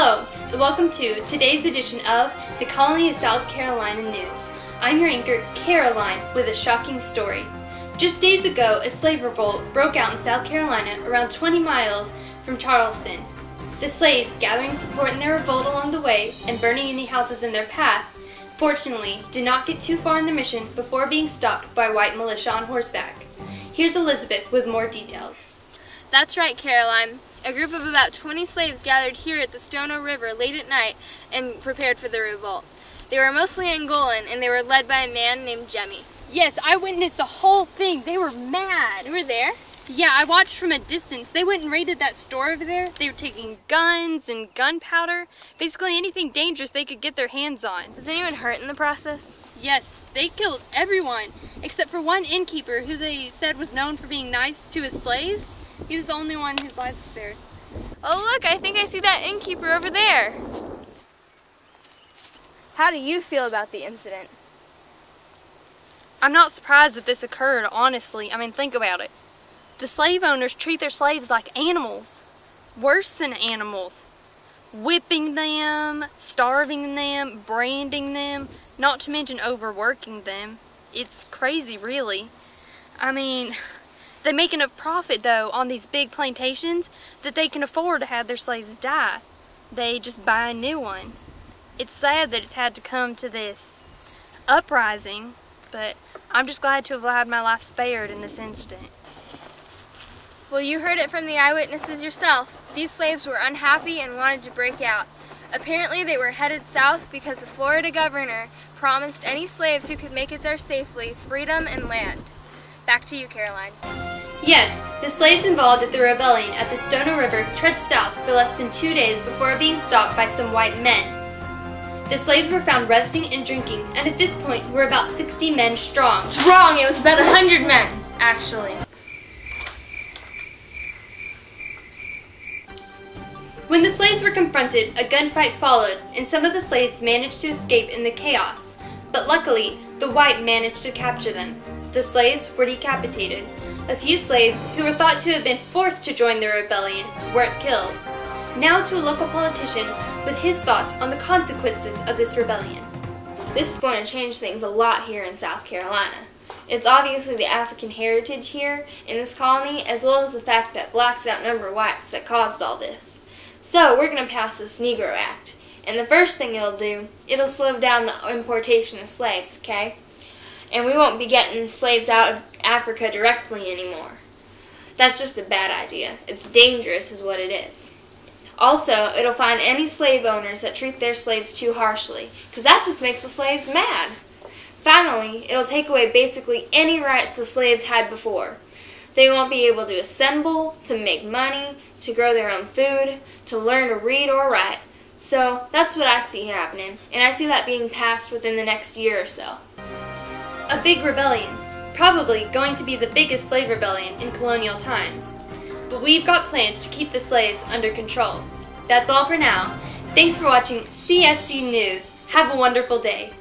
Hello, and welcome to today's edition of the Colony of South Carolina News. I'm your anchor, Caroline, with a shocking story. Just days ago, a slave revolt broke out in South Carolina around 20 miles from Charleston. The slaves, gathering support in their revolt along the way and burning any houses in their path, fortunately did not get too far in their mission before being stopped by white militia on horseback. Here's Elizabeth with more details. That's right, Caroline. A group of about 20 slaves gathered here at the Stono River late at night and prepared for the revolt. They were mostly Angolan, and they were led by a man named Jemmy. Yes, I witnessed the whole thing. They were mad. You were there? Yeah, I watched from a distance. They went and raided that store over there. They were taking guns and gunpowder, basically anything dangerous they could get their hands on. Was anyone hurt in the process? Yes, they killed everyone, except for one innkeeper who they said was known for being nice to his slaves. He was the only one whose life was spared. Oh look, I think I see that innkeeper over there. How do you feel about the incident? I'm not surprised that this occurred, honestly. I mean, think about it. The slave owners treat their slaves like animals. Worse than animals. Whipping them, starving them, branding them, not to mention overworking them. It's crazy, really. I mean, they make enough profit, though, on these big plantations that they can afford to have their slaves die. They just buy a new one. It's sad that it's had to come to this uprising, but I'm just glad to have had my life spared in this incident. Well, you heard it from the eyewitnesses yourself. These slaves were unhappy and wanted to break out. Apparently, they were headed south because the Florida governor promised any slaves who could make it there safely freedom and land. Back to you, Caroline. Yes, the slaves involved at the rebellion at the Stono River trekked south for less than 2 days before being stopped by some white men. The slaves were found resting and drinking, and at this point were about 60 men strong. It's wrong! It was about 100 men, actually. When the slaves were confronted, a gunfight followed, and some of the slaves managed to escape in the chaos. But luckily, the white managed to capture them. The slaves were decapitated. A few slaves, who were thought to have been forced to join the rebellion, weren't killed. Now to a local politician with his thoughts on the consequences of this rebellion. This is going to change things a lot here in South Carolina. It's obviously the African heritage here in this colony, as well as the fact that blacks outnumber whites that caused all this. So we're going to pass this Negro Act. And the first thing it'll do, it'll slow down the importation of slaves, okay? And we won't be getting slaves out of Africa directly anymore. That's just a bad idea. It's dangerous is what it is. Also, it'll find any slave owners that treat their slaves too harshly, because that just makes the slaves mad. Finally, it'll take away basically any rights the slaves had before. They won't be able to assemble, to make money, to grow their own food, to learn to read or write. So that's what I see happening, and I see that being passed within the next year or so. A big rebellion, probably going to be the biggest slave rebellion in colonial times. But we've got plans to keep the slaves under control. That's all for now. Thanks for watching CSC News. Have a wonderful day.